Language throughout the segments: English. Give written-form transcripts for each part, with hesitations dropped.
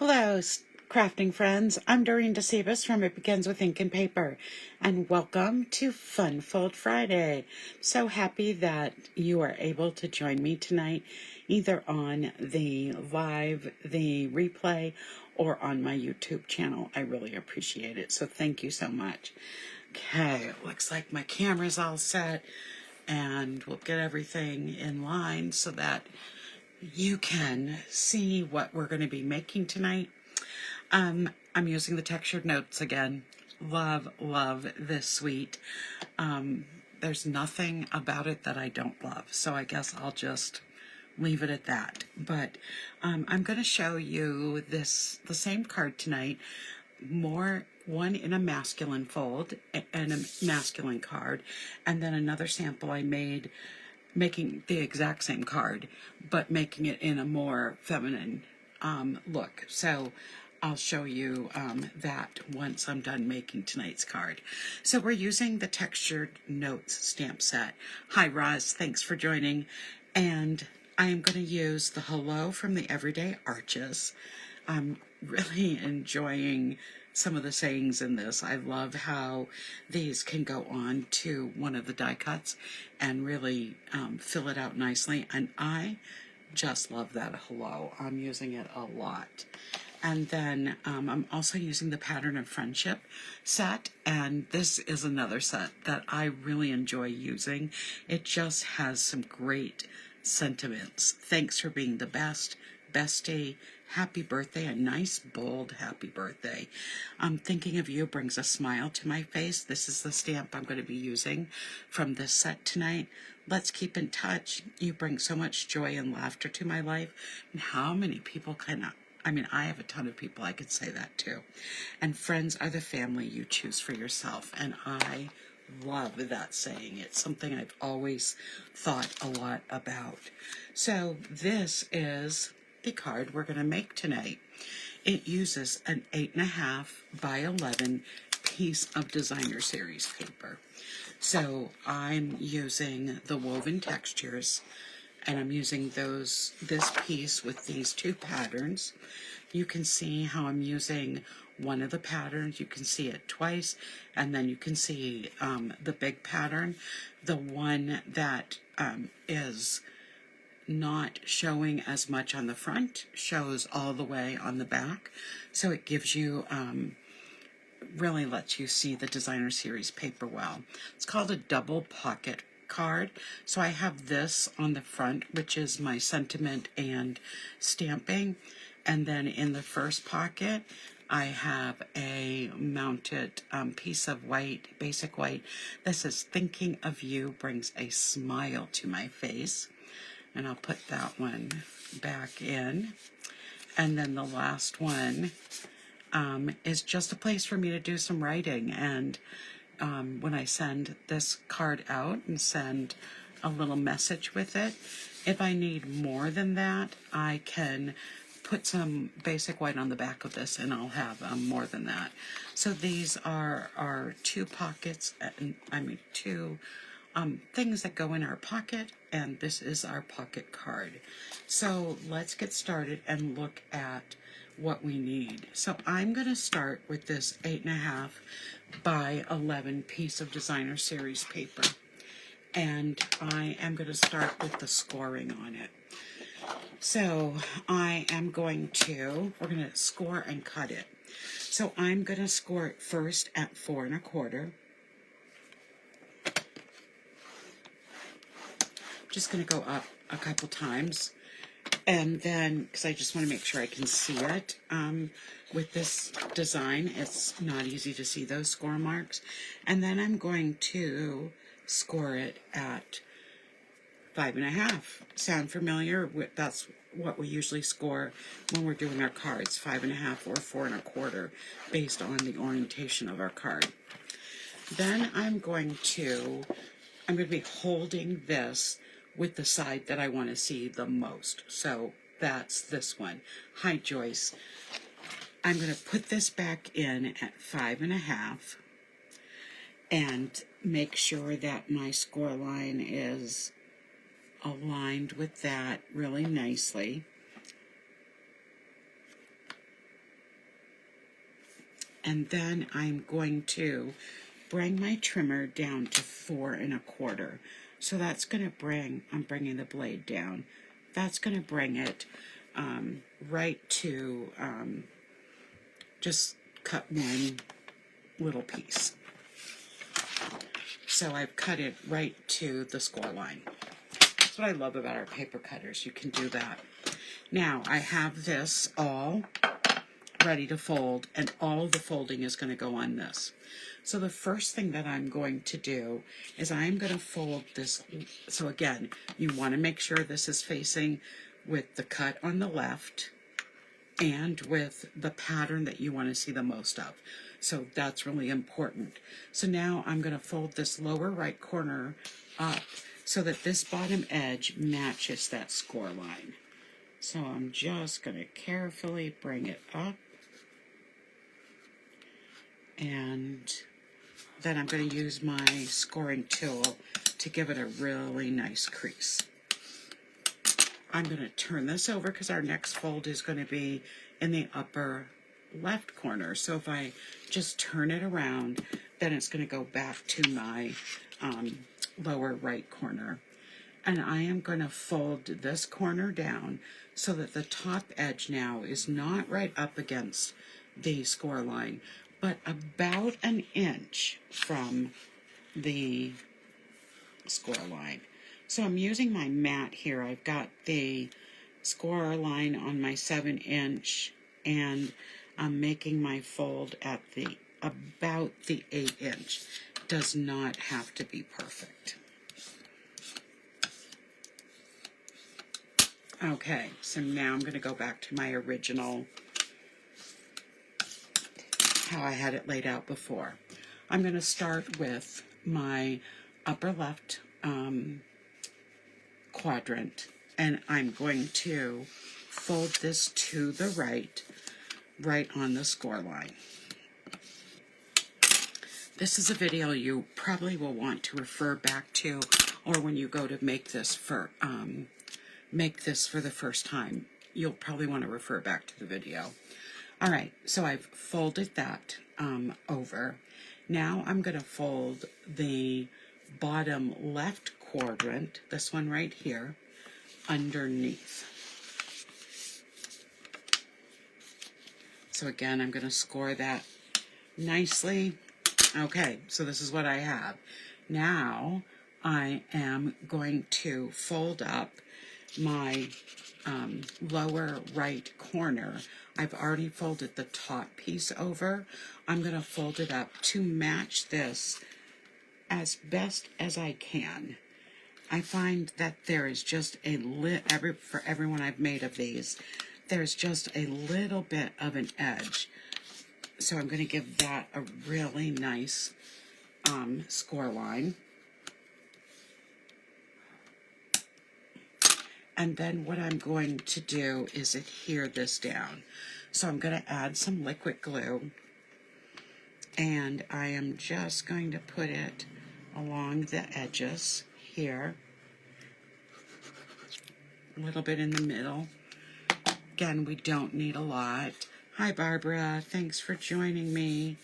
Hello, crafting friends. I'm Doreen DeCebus from It Begins with Ink and Paper, and welcome to Fun Fold Friday. So happy that you are able to join me tonight, either on the live, the replay, or on my YouTube channel. I really appreciate it, so thank you so much. Okay, it looks like my camera's all set, and we'll get everything in line so that you can see what we're going to be making tonight. I'm using the textured notes again. Love this suite. There's nothing about it that I don't love, so I guess I'll just leave it at that. But I'm going to show you the same card tonight, one in a masculine fold and a masculine card, and then another sample I made making the exact same card, but making it in a more feminine look. So I'll show you that once I'm done making tonight's card. So we're using the Textured Notes stamp set. Hi Roz, thanks for joining. And I am going to use the Hello from the Everyday Arches. I'm really enjoying some of the sayings in this. I love how these can go on to one of the die cuts and really fill it out nicely. And I just love that hello. I'm using it a lot. And then I'm also using the Pattern of Friendship set, and this is another set that I really enjoy using. It just has some great sentiments. Thanks for being the best, bestie. Happy birthday, a nice, bold happy birthday. Thinking of you brings a smile to my face. This is the stamp I'm going to be using from this set tonight. Let's keep in touch. You bring so much joy and laughter to my life. And how many people I have a ton of people I could say that to. And friends are the family you choose for yourself. And I love that saying. It's something I've always thought a lot about. So this is the card we're going to make tonight. It uses an 8.5 by 11 piece of designer series paper. So I'm using the woven textures, and I'm using this piece with these two patterns. You can see how I'm using one of the patterns. You can see it twice, and then you can see the big pattern. The one that is not showing as much on the front shows all the way on the back, so it gives you really lets you see the designer series paper well. It's called a double pocket card. So I have this on the front, which is my sentiment and stamping, and then in the first pocket I have a mounted piece of white, basic white, that says thinking of you brings a smile to my face. And I'll put that one back in. And then the last one is just a place for me to do some writing. And when I send this card out and send a little message with it, if I need more than that, I can put some basic white on the back of this and I'll have more than that. So these are two pockets, two things that go in our pocket, and this is our pocket card. So let's get started and look at what we need. So I'm going to start with this 8.5 by 11 piece of designer series paper, and I am going to start with the scoring on it. So we're going to score and cut it. So I'm going to score it first at 4 1/4. Just going to go up a couple times, and then because I just want to make sure I can see it with this design, it's not easy to see those score marks. And then I'm going to score it at 5 1/2. Sound familiar? That's what we usually score when we're doing our cards, 5 1/2 or 4 1/4, based on the orientation of our card. Then I'm going to be holding this with the side that I want to see the most. So that's this one. Hi, Joyce. I'm going to put this back in at 5 1/2 and make sure that my score line is aligned with that really nicely. And then I'm going to bring my trimmer down to 4 1/4. So that's going to I'm bringing the blade down. That's going to bring it right to, just cut one little piece. So I've cut it right to the score line. That's what I love about our paper cutters. You can do that. Now I have this all ready to fold, and all the folding is going to go on this. So the first thing that I'm going to do is I'm going to fold this. So again, you want to make sure this is facing with the cut on the left and with the pattern that you want to see the most of. So that's really important. So now I'm going to fold this lower right corner up so that this bottom edge matches that score line. So I'm just going to carefully bring it up, and then I'm going to use my scoring tool to give it a really nice crease. I'm going to turn this over because our next fold is going to be in the upper left corner. So if I just turn it around, then it's going to go back to my lower right corner. And I am going to fold this corner down so that the top edge now is not right up against the score line, but about 1 inch from the score line. So I'm using my mat here. I've got the score line on my 7-inch, and I'm making my fold at about the 8-inch. Does not have to be perfect. Okay, so now I'm going to go back to my original, how I had it laid out before. I'm going to start with my upper left quadrant, and I'm going to fold this to the right on the score line. This is a video you probably will want to refer back to, or when you go to make this for the first time, you'll probably want to refer back to the video. All right, so I've folded that over. Now I'm going to fold the bottom left quadrant, this one right here, underneath. So again, I'm going to score that nicely. Okay, so this is what I have. Now I am going to fold up my lower right corner. I've already folded the top piece over. I'm going to fold it up to match this as best as I can. I find that there is just for everyone I've made of these, there's just a little bit of an edge. So I'm going to give that a really nice score line. And then what I'm going to do is adhere this down. So I'm going to add some liquid glue, and I am just going to put it along the edges here, a little bit in the middle. Again, we don't need a lot. Hi, Barbara. Thanks for joining me.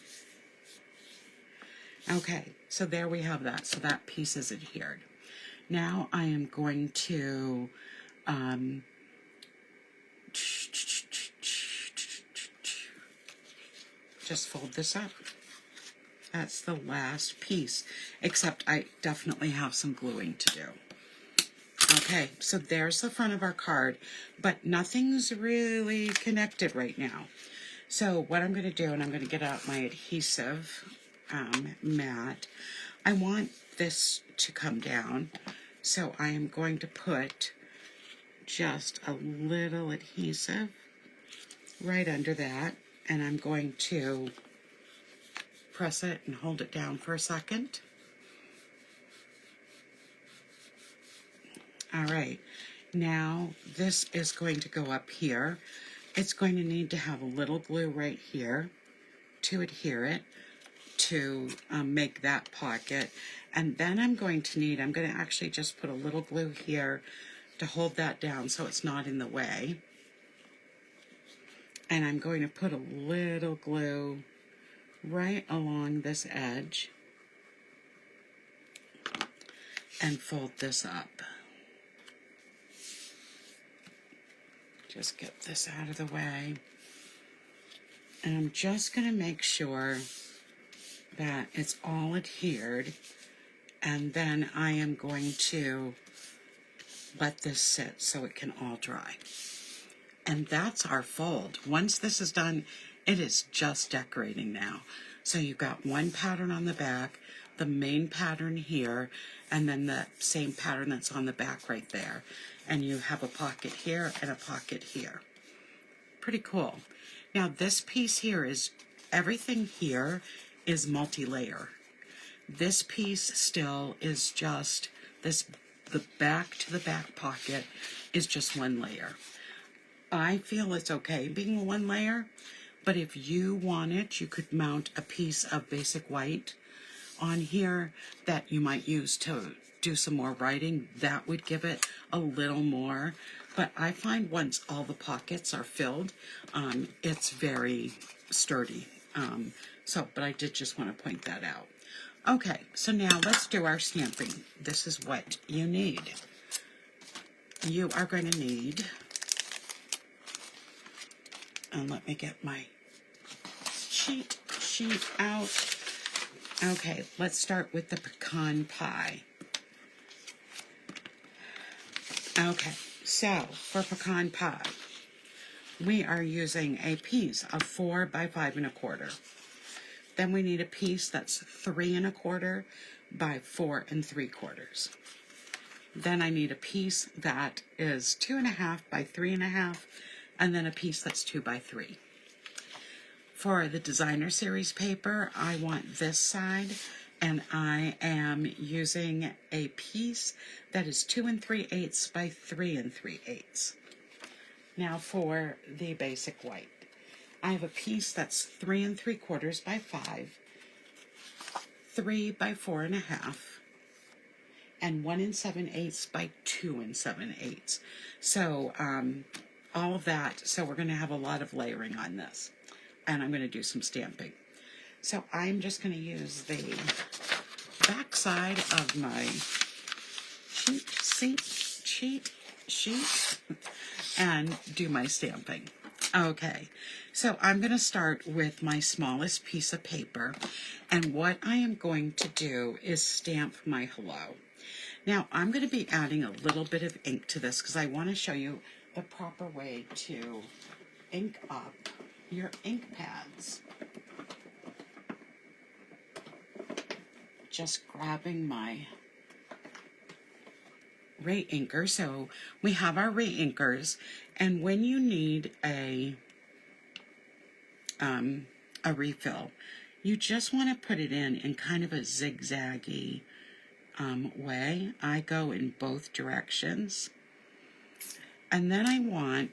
Okay, so there we have that. So that piece is adhered. Now I am going to just fold this up. That's the last piece, except I definitely have some gluing to do. Okay, so there's the front of our card, but nothing's really connected right now. So what I'm going to do, and I'm going to get out my adhesive mat, I want this to come down, so I am going to put just a little adhesive right under that, and I'm going to press it and hold it down for a second. All right, now this is going to go up here. It's going to need to have a little glue right here to adhere it, to make that pocket. And then I'm going to actually just put a little glue here to hold that down so it's not in the way. And I'm going to put a little glue right along this edge and fold this up. Just get this out of the way. And I'm just going to make sure that it's all adhered, and then I am going to let this sit so it can all dry. And that's our fold. Once this is done, it is just decorating now. So you've got one pattern on the back, the main pattern here, and then the same pattern that's on the back right there. And you have a pocket here and a pocket here. Pretty cool. Now this piece here is, everything here is multi-layer. This piece still is just, the back to the back pocket is just one layer. I feel it's okay being one layer, but if you want it, you could mount a piece of basic white on here that you might use to do some more writing. That would give it a little more. But I find once all the pockets are filled, it's very sturdy. But I did just want to point that out. Okay, so now let's do our stamping. This is what you need. You are going to need, and let me get my cheat sheet out. Okay, let's start with the pecan pie. Okay, so for pecan pie, we are using a piece of 4 by 5 1/4. Then we need a piece that's 3 1/4 by 4 3/4. Then I need a piece that is 2 1/2 by 3 1/2, and then a piece that's 2 by 3. For the designer series paper, I want this side, and I am using a piece that is 2 3/8 by 3 3/8. Now for the basic white, I have a piece that's 3 3/4 by 5, 3 by 4 1/2, and 1 7/8 by 2 7/8. So all of that. So we're going to have a lot of layering on this, and I'm going to do some stamping. So I'm just going to use the back side of my cheat sheet and do my stamping. Okay, so I'm going to start with my smallest piece of paper, and what I am going to do is stamp my hello. Now I'm going to be adding a little bit of ink to this because I want to show you the proper way to ink up your ink pads. Just grabbing my rate inker. So we have our rate inkers, and when you need a refill, you just want to put it in kind of a zigzaggy way. I go in both directions, and then I'm going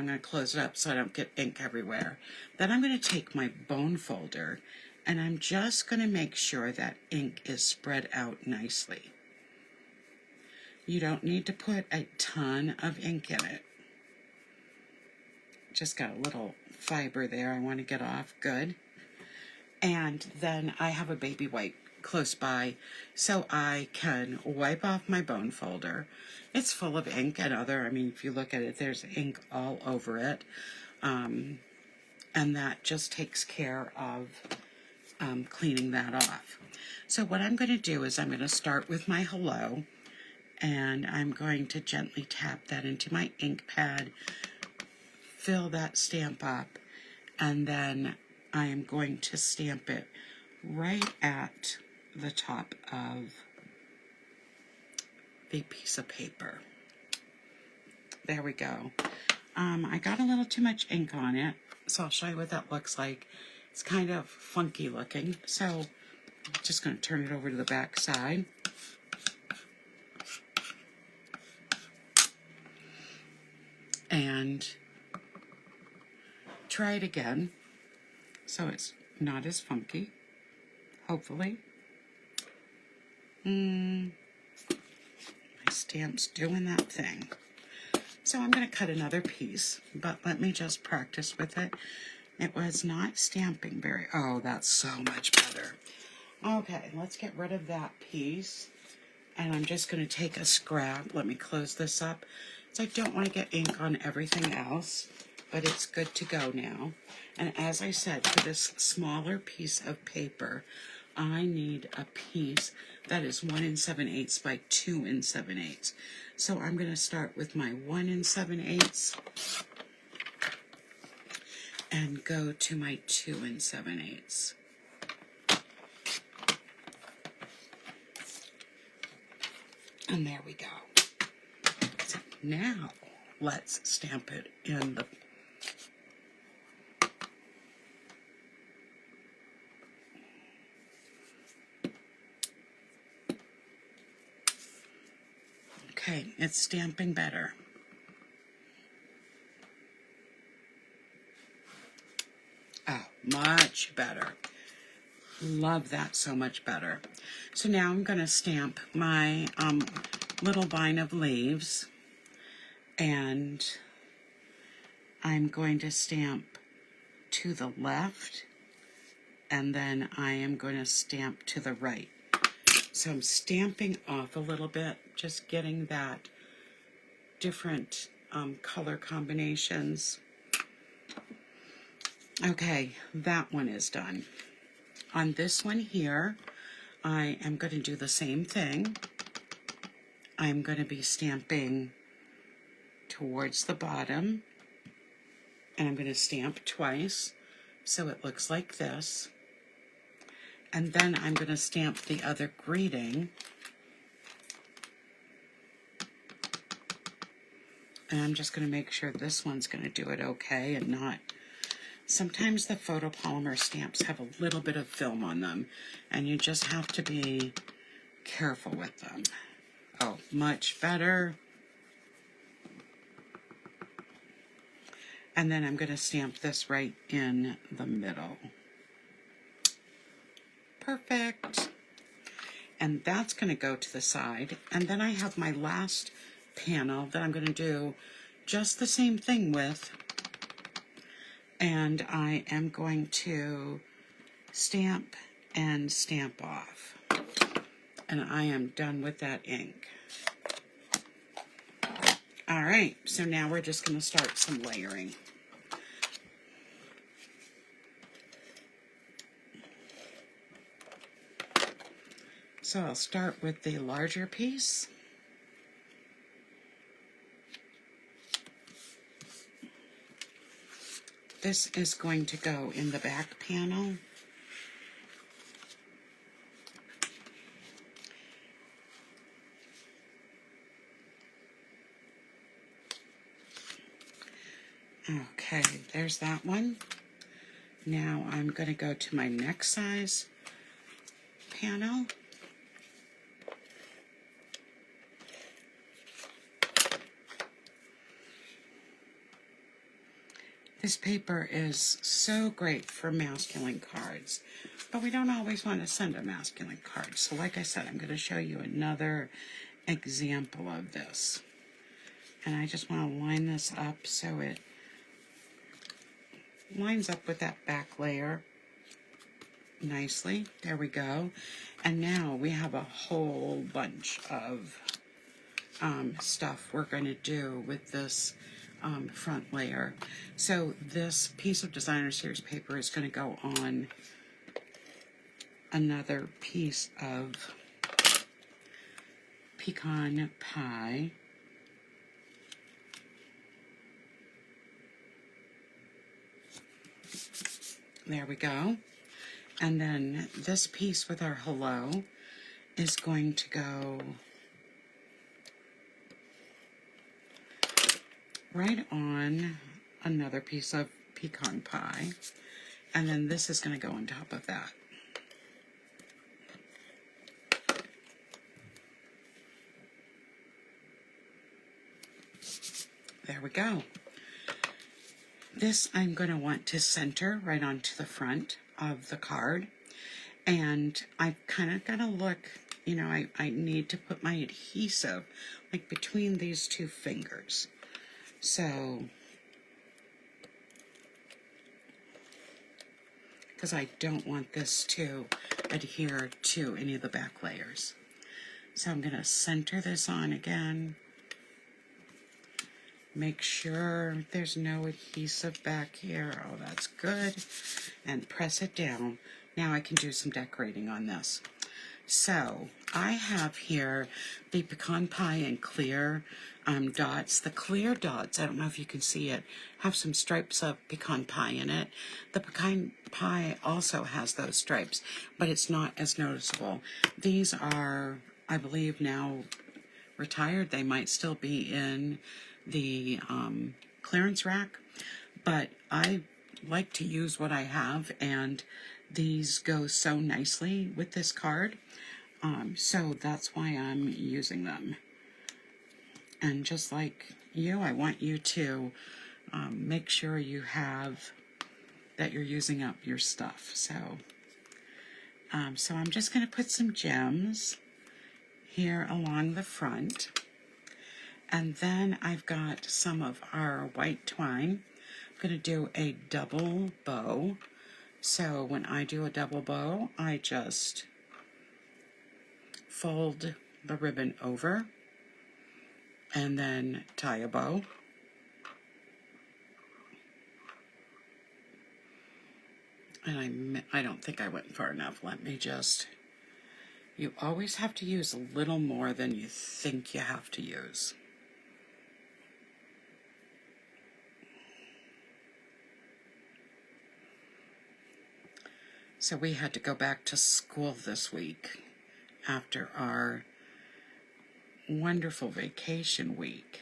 to close it up so I don't get ink everywhere. Then I'm going to take my bone folder, and I'm just going to make sure that ink is spread out nicely. You don't need to put a ton of ink in it. Just got a little fiber there I want to get off. Good. And then I have a baby wipe close by so I can wipe off my bone folder. It's full of ink and if you look at it, there's ink all over it. And that just takes care of cleaning that off. So what I'm going to do is I'm going to start with my hello, and I'm going to gently tap that into my ink pad, fill that stamp up, and then I am going to stamp it right at the top of the piece of paper. There we go. I got a little too much ink on it, so I'll show you what that looks like. It's kind of funky looking, so I'm just going to turn it over to the back side. And try it again so it's not as funky, hopefully. My stamp's doing that thing. So I'm going to cut another piece, but let me just practice with it It was not stamping very, oh, that's so much better. Okay, let's get rid of that piece. And I'm just going to take a scrap. Let me close this up. So I don't want to get ink on everything else, but it's good to go now. And as I said, for this smaller piece of paper, I need a piece that is 1 7/8 by 2 7/8. So I'm going to start with my 1 7/8 and go to my 2 7/8. And there we go. So now let's stamp it in the okay, it's stamping better. Oh, much better. Love that so much better. So now I'm going to stamp my little vine of leaves, and I'm going to stamp to the left, and then I am going to stamp to the right. So I'm stamping off a little bit, just getting that different color combinations. Okay, that one is done. On this one here, I am going to do the same thing. I'm going to be stamping towards the bottom, and I'm going to stamp twice so it looks like this. And then I'm going to stamp the other greeting. And I'm just going to make sure this one's going to do it okay and not. Sometimes the photopolymer stamps have a little bit of film on them, and you just have to be careful with them. Oh, much better. And then I'm going to stamp this right in the middle. Perfect. And that's going to go to the side. And then I have my last panel that I'm going to do just the same thing with. And I am going to stamp and stamp off. And I am done with that ink. All right, so now we're just going to start some layering. So I'll start with the larger piece. This is going to go in the back panel. Okay, there's that one. Now I'm going to go to my next size panel. This paper is so great for masculine cards, but we don't always want to send a masculine card. So like I said, I'm going to show you another example of this. And I just want to line this up so it lines up with that back layer nicely. There we go. And now we have a whole bunch of stuff we're going to do with this front layer. So this piece of designer series paper is going to go on another piece of pecan pie. There we go. And then this piece with our hello is going to go right on another piece of pecan pie. And then this is going to go on top of that. There we go. This I'm going to want to center right onto the front of the card. And I've kind of got to look, you know, I need to put my adhesive like between these two fingers. So because I don't want this to adhere to any of the back layers. So I'm going to center this on again. Make sure there's no adhesive back here. Oh, that's good. And press it down. Now I can do some decorating on this. So I have here the pecan pie and clear dots. The clear dots, I don't know if you can see it, have some stripes of pecan pie in it. The pecan pie also has those stripes, but it's not as noticeable. These are, I believe, now retired. They might still be in the clearance rack, but I like to use what I have, and these go so nicely with this card. So that's why I'm using them. And just like you, I want you to make sure you have, that you're using up your stuff. So I'm just going to put some gems here along the front. And then I've got some of our white twine. I'm going to do a double bow. So when I do a double bow, I just fold the ribbon over and then tie a bow. And I don't think I went far enough. Let me just, you always have to use a little more than you think you have to use. So we had to go back to school this week after our wonderful vacation week.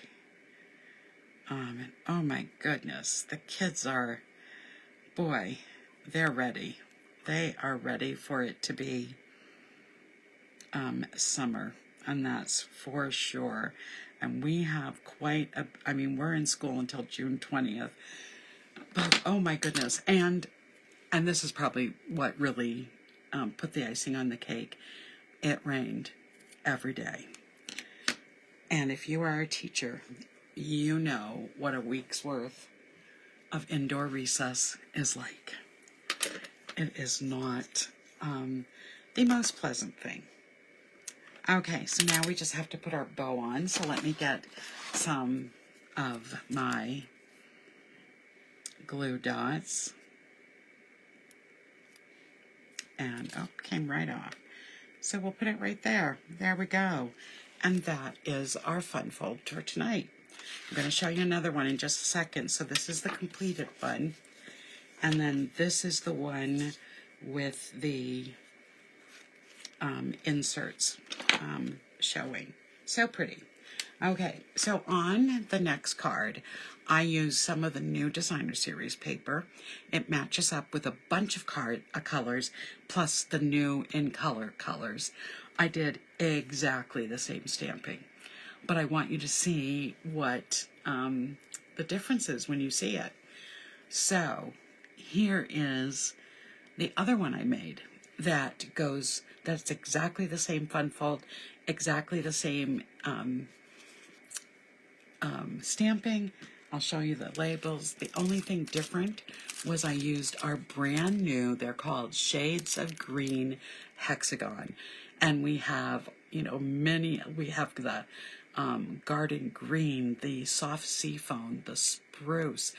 And oh my goodness, the kids are, boy, they're ready. They are ready for it to be summer, and that's for sure. And we have quite a, I mean, we're in school until June 20th, but oh my goodness. And this is probably what really put the icing on the cake. It rained every day. And if you are a teacher, you know what a week's worth of indoor recess is like. It is not the most pleasant thing. Okay, so now we just have to put our bow on. So let me get some of my glue dots. And oh, came right off. So we'll put it right there. There we go. And that is our fun fold for tonight. I'm going to show you another one in just a second. So this is the completed one. And then this is the one with the inserts showing. So pretty. Okay, so on the next card, I use some of the new Designer Series paper. It matches up with a bunch of colors, plus the new in color colors. I did exactly the same stamping, but I want you to see what the difference is when you see it. So here is the other one I made that goes, that's exactly the same fun fold, exactly the same stamping. I'll show you the labels. The only thing different was I used our brand new, they're called Shades of Green Hexagon. And we have, you know, we have the garden green, the soft seafoam, the spruce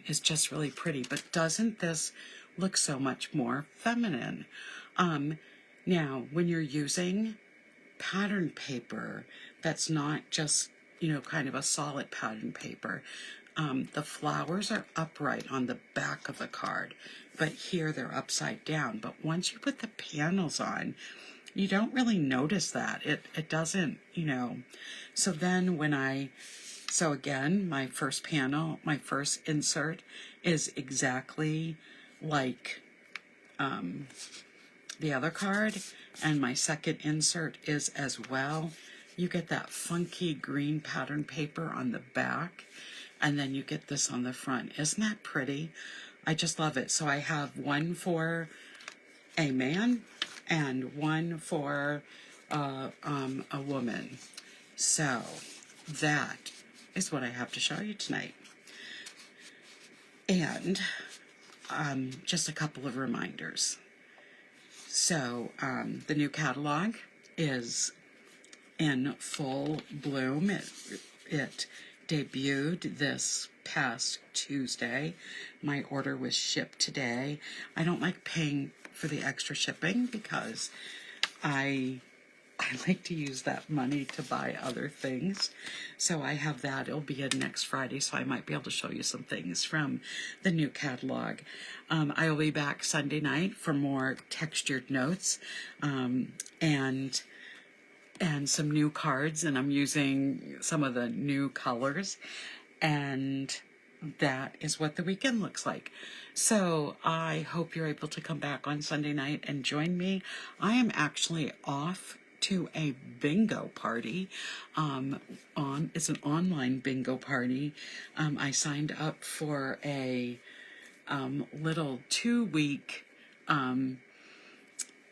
is just really pretty. But doesn't this look so much more feminine? Now, when you're using pattern paper that's not just, you know, kind of a solid pattern paper, the flowers are upright on the back of the card, but here they're upside down. But once you put the panels on, you don't really notice that. It doesn't, you know. So then so again, my first panel, my first insert is exactly like the other card, and my second insert is as well. You get that funky green pattern paper on the back, and then you get this on the front. Isn't that pretty? I just love it. So I have one for a man and one for a woman. So that is what I have to show you tonight. And just a couple of reminders. So the new catalog is in full bloom. It debuted this past Tuesday. My order was shipped today. I don't like paying for the extra shipping because I like to use that money to buy other things. So I have that. It'll be in next Friday, so I might be able to show you some things from the new catalog. I will be back Sunday night for more textured notes and some new cards, and I'm using some of the new colors, and that is what the weekend looks like. So I hope you're able to come back on Sunday night and join me. I am actually off to a bingo party. It's an online bingo party. I signed up for a little 2-week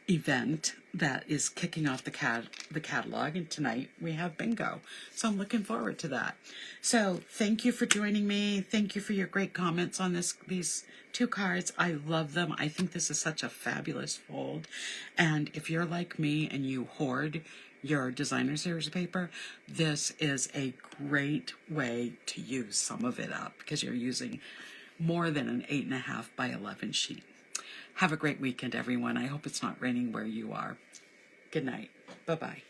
event that is kicking off the catalog, and tonight we have bingo. So I'm looking forward to that. So thank you for joining me. Thank you for your great comments on these 2 cards. I love them. I think this is such a fabulous fold. And if you're like me and you hoard your designer series paper, this is a great way to use some of it up because you're using more than an 8.5 by 11 sheet. Have a great weekend, everyone. I hope it's not raining where you are. Good night. Bye-bye.